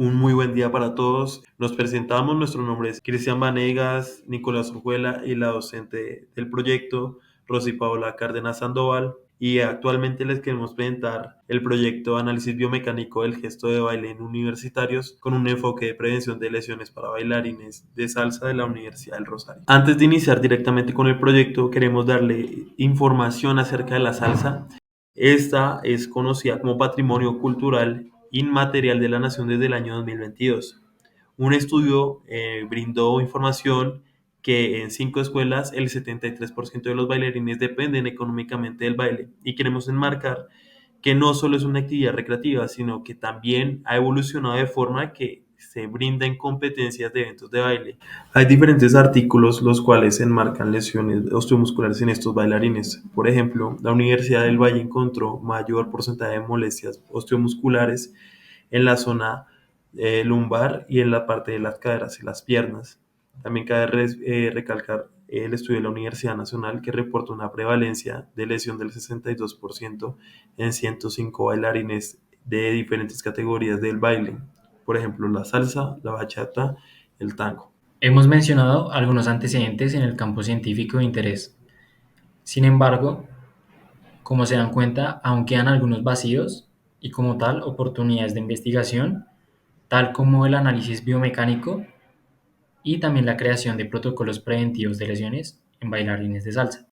Un muy buen día para todos. Nos presentamos, nuestro nombre es Cristian Vanegas, Nicolás Orjuela y la docente del proyecto, Rosy Paola Cárdenas Sandoval. Y actualmente les queremos presentar el proyecto Análisis Biomecánico del Gesto de Baile en Universitarios con un enfoque de prevención de lesiones para bailarines de salsa de la Universidad del Rosario. Antes de iniciar directamente con el proyecto, queremos darle información acerca de la salsa. Esta es conocida como Patrimonio Cultural Inmaterial de la Nación desde el año 2022. Un estudio brindó información que en 5 escuelas el 73% de los bailarines dependen económicamente del baile, y queremos enmarcar que no solo es una actividad recreativa, sino que también ha evolucionado de forma que se brinda competencias de eventos de baile. Hay diferentes artículos los cuales enmarcan lesiones osteomusculares en estos bailarines. Por ejemplo, la Universidad del Valle encontró mayor porcentaje de molestias osteomusculares en la zona lumbar y en la parte de las caderas y las piernas. También cabe recalcar el estudio de la Universidad Nacional, que reporta una prevalencia de lesión del 62% en 105 bailarines de diferentes categorías del baile. Por ejemplo, la salsa, la bachata, el tango. Hemos mencionado algunos antecedentes en el campo científico de interés. Sin embargo, como se dan cuenta, aún quedan algunos vacíos y como tal oportunidades de investigación, tal como el análisis biomecánico y también la creación de protocolos preventivos de lesiones en bailarines de salsa.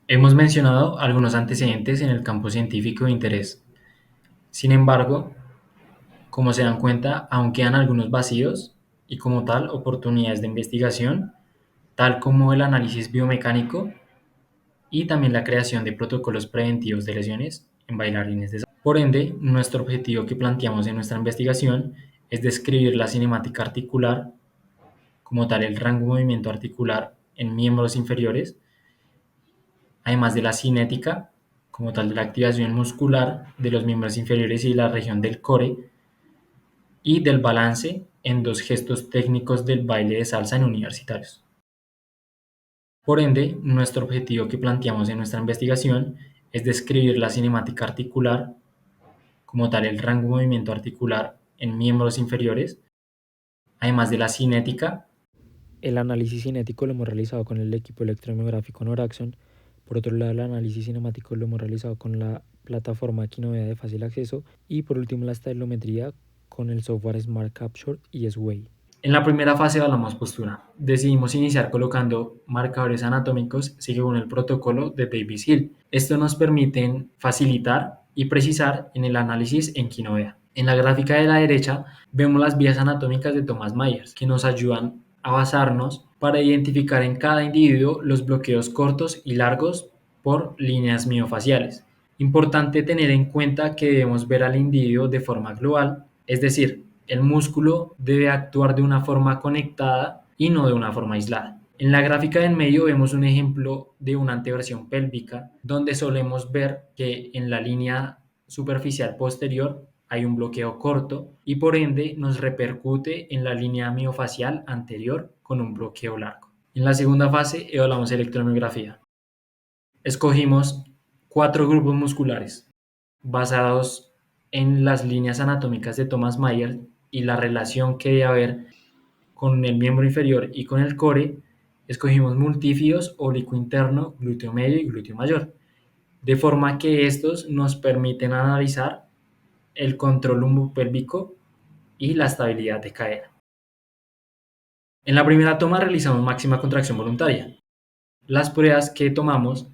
Hemos mencionado algunos antecedentes en el campo científico de interés. Sin embargo, como se dan cuenta, aún quedan algunos vacíos y como tal oportunidades de investigación, tal como el análisis biomecánico y también la creación de protocolos preventivos de lesiones en bailarines de salsa. Por ende, nuestro objetivo que planteamos en nuestra investigación es describir la cinemática articular, como tal el rango de movimiento articular en miembros inferiores, además de la cinética, como tal de la activación muscular de los miembros inferiores y la región del core, y del balance en dos gestos técnicos del baile de salsa en universitarios. Por ende, nuestro objetivo que planteamos en nuestra investigación es describir la cinemática articular, como tal el rango de movimiento articular en miembros inferiores, además de la cinética. El análisis cinético lo hemos realizado con el equipo electromiográfico Noraxon. Por otro lado, el análisis cinemático lo hemos realizado con la plataforma Kinovea de fácil acceso. Y por último, la estereometría con el software Smart Capture y Sway. En la primera fase evaluamos postura. Decidimos iniciar colocando marcadores anatómicos según el protocolo de Davis Hill. Esto nos permite facilitar y precisar en el análisis en Kinovea. En la gráfica de la derecha vemos las vías anatómicas de Thomas Myers, que nos ayudan a basarnos para identificar en cada individuo los bloqueos cortos y largos por líneas miofaciales. Importante tener en cuenta que debemos ver al individuo de forma global, es decir, el músculo debe actuar de una forma conectada y no de una forma aislada. En la gráfica del medio vemos un ejemplo de una anteversión pélvica, donde solemos ver que en la línea superficial posterior hay un bloqueo corto y por ende nos repercute en la línea miofacial anterior con un bloqueo largo. En la segunda fase evaluamos electromiografía. Escogimos 4 grupos musculares basados en las líneas anatómicas de Thomas Myers y la relación que debe haber con el miembro inferior y con el core. Escogimos multífidos, oblicuo interno, glúteo medio y glúteo mayor, de forma que estos nos permiten analizar el control lumbopélvico y la estabilidad de cadera. En la primera toma realizamos máxima contracción voluntaria. Las pruebas que tomamos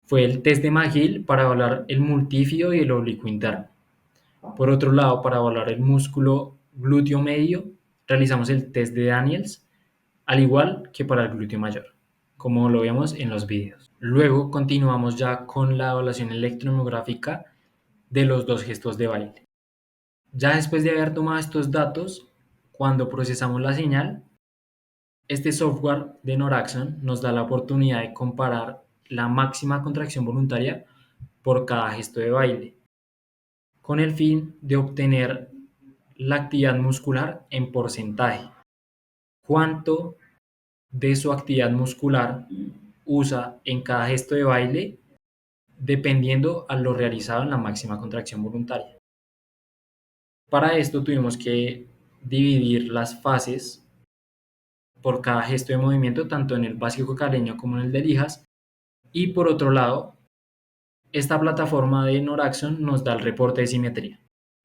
fue el test de McGill para evaluar el multífido y el oblicuo interno. Por otro lado, para evaluar el músculo glúteo medio, realizamos el test de Daniels, al igual que para el glúteo mayor, como lo vemos en los videos. Luego continuamos ya con la evaluación electromiográfica de los dos gestos de baile. Ya después de haber tomado estos datos, cuando procesamos la señal, este software de Noraxon nos da la oportunidad de comparar la máxima contracción voluntaria por cada gesto de baile, con el fin de obtener la actividad muscular en porcentaje. ¿Cuánto de su actividad muscular usa en cada gesto de baile dependiendo a lo realizado en la máxima contracción voluntaria? Para esto tuvimos que dividir las fases por cada gesto de movimiento, tanto en el básico caleño como en el de lijas. Y por otro lado, esta plataforma de Noraxon nos da el reporte de simetría,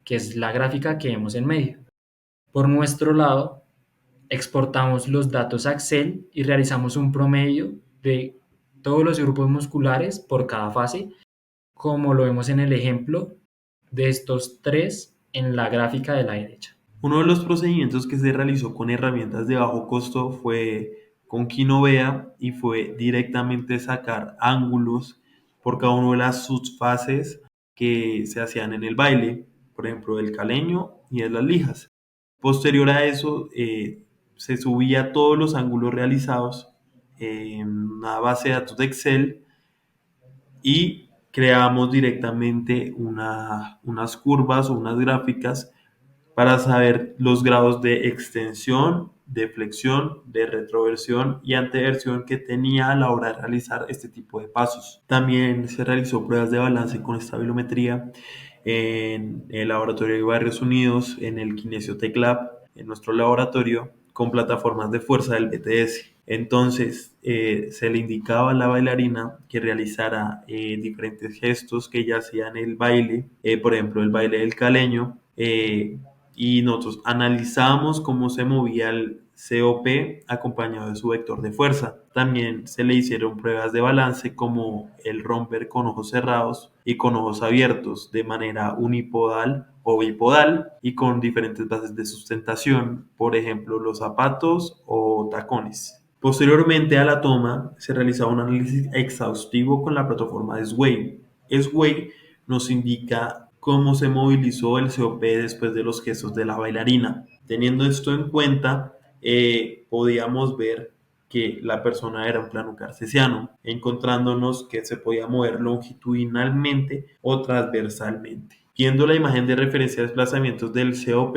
que es la gráfica que vemos en medio. Por nuestro lado, exportamos los datos a Excel y realizamos un promedio de todos los grupos musculares por cada fase, como lo vemos en el ejemplo de estos tres en la gráfica de la derecha. Uno de los procedimientos que se realizó con herramientas de bajo costo fue con Kinovea y fue directamente sacar ángulos por cada una de las subfases que se hacían en el baile, por ejemplo, el caleño y de las lijas. Posterior a eso, se subía todos los ángulos realizados en una base de datos de Excel y creamos directamente unas curvas o unas gráficas para saber los grados de extensión, de flexión, de retroversión y anteversión que tenía a la hora de realizar este tipo de pasos. También se realizó pruebas de balance con estabilometría en el laboratorio de Barrios Unidos, en el Kinesiotech Lab, en nuestro laboratorio, con plataformas de fuerza del BTS. Entonces, se le indicaba a la bailarina que realizara diferentes gestos que ella hacía en el baile, por ejemplo, el baile del caleño, y nosotros analizamos cómo se movía el COP acompañado de su vector de fuerza. También se le hicieron pruebas de balance como el romper con ojos cerrados y con ojos abiertos de manera unipodal o bipodal y con diferentes bases de sustentación, por ejemplo los zapatos o tacones. Posteriormente a la toma se realizaba un análisis exhaustivo con la plataforma de Sway. Sway nos indica cómo se movilizó el COP después de los gestos de la bailarina. Teniendo esto en cuenta, podíamos ver que la persona era un plano cartesiano, encontrándonos que se podía mover longitudinalmente o transversalmente. Viendo la imagen de referencia de desplazamientos del COP,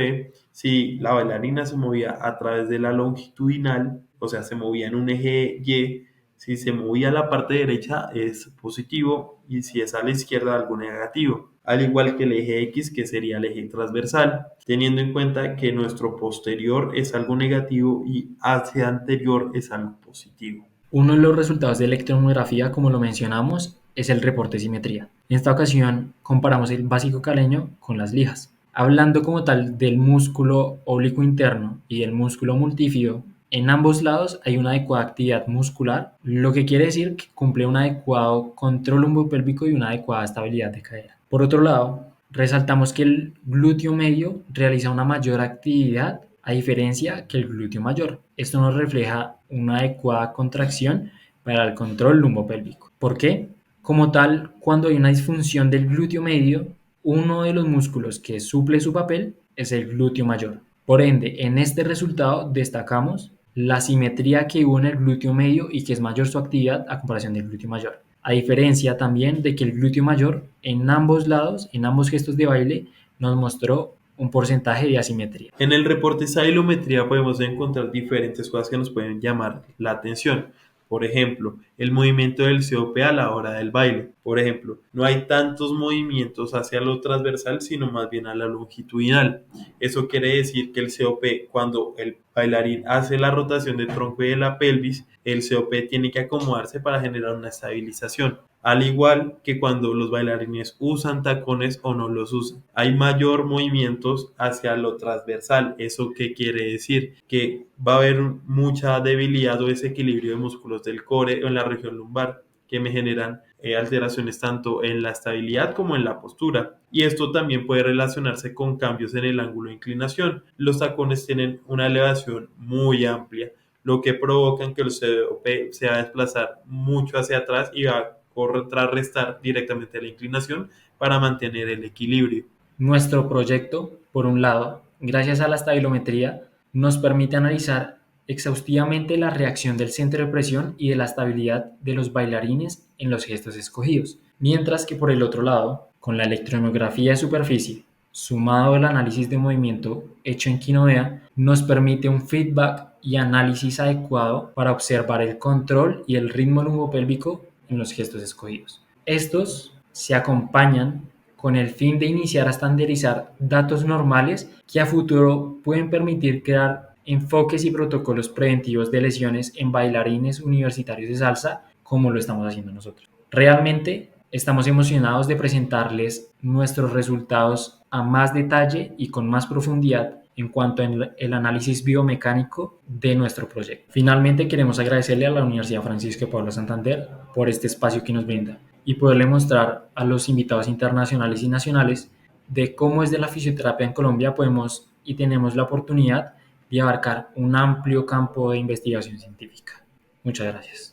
si la bailarina se movía a través de la longitudinal, o sea, se movía en un eje Y, si se movía a la parte derecha es positivo y si es a la izquierda algo negativo, al igual que el eje X que sería el eje transversal, teniendo en cuenta que nuestro posterior es algo negativo y hacia anterior es algo positivo. Uno de los resultados de electromiografía, como lo mencionamos, es el reporte de simetría. En esta ocasión comparamos el básico caleño con las lijas. Hablando como tal del músculo oblicuo interno y del músculo multífido, en ambos lados hay una adecuada actividad muscular, lo que quiere decir que cumple un adecuado control lumbopélvico y una adecuada estabilidad de cadera. Por otro lado, resaltamos que el glúteo medio realiza una mayor actividad a diferencia que el glúteo mayor. Esto nos refleja una adecuada contracción para el control lumbopélvico. ¿Por qué? Como tal, cuando hay una disfunción del glúteo medio, uno de los músculos que suple su papel es el glúteo mayor. Por ende, en este resultado destacamos la simetría que hubo en el glúteo medio y que es mayor su actividad a comparación del glúteo mayor. A diferencia también de que el glúteo mayor en ambos lados, en ambos gestos de baile, nos mostró un porcentaje de asimetría. En el reporte de sabilometría podemos encontrar diferentes cosas que nos pueden llamar la atención. Por ejemplo, el movimiento del COP a la hora del baile. Por ejemplo, no hay tantos movimientos hacia lo transversal, sino más bien a la longitudinal. Eso quiere decir que el COP, cuando el bailarín hace la rotación del tronco y de la pelvis, el COP tiene que acomodarse para generar una estabilización. Al igual que cuando los bailarines usan tacones o no los usan. Hay mayor movimientos hacia lo transversal. ¿Eso qué quiere decir? Que va a haber mucha debilidad o desequilibrio de músculos del core o en la región lumbar que me generan alteraciones tanto en la estabilidad como en la postura. Y esto también puede relacionarse con cambios en el ángulo de inclinación. Los tacones tienen una elevación muy amplia, lo que provoca que el COP se va a desplazar mucho hacia atrás y va a contrarrestar directamente la inclinación para mantener el equilibrio. Nuestro proyecto, por un lado, gracias a la estabilometría, nos permite analizar exhaustivamente la reacción del centro de presión y de la estabilidad de los bailarines en los gestos escogidos, mientras que por el otro lado, con la electromiografía de superficie, sumado al análisis de movimiento hecho en Kinovea, nos permite un feedback y análisis adecuado para observar el control y el ritmo lumbopélvico en los gestos escogidos. Estos se acompañan con el fin de iniciar a estandarizar datos normales que a futuro pueden permitir crear enfoques y protocolos preventivos de lesiones en bailarines universitarios de salsa, como lo estamos haciendo nosotros. Realmente estamos emocionados de presentarles nuestros resultados a más detalle y con más profundidad en cuanto al análisis biomecánico de nuestro proyecto. Finalmente, queremos agradecerle a la Universidad Francisco de Paula Santander por este espacio que nos brinda y poderle mostrar a los invitados internacionales y nacionales de cómo desde la fisioterapia en Colombia podemos y tenemos la oportunidad de abarcar un amplio campo de investigación científica. Muchas gracias.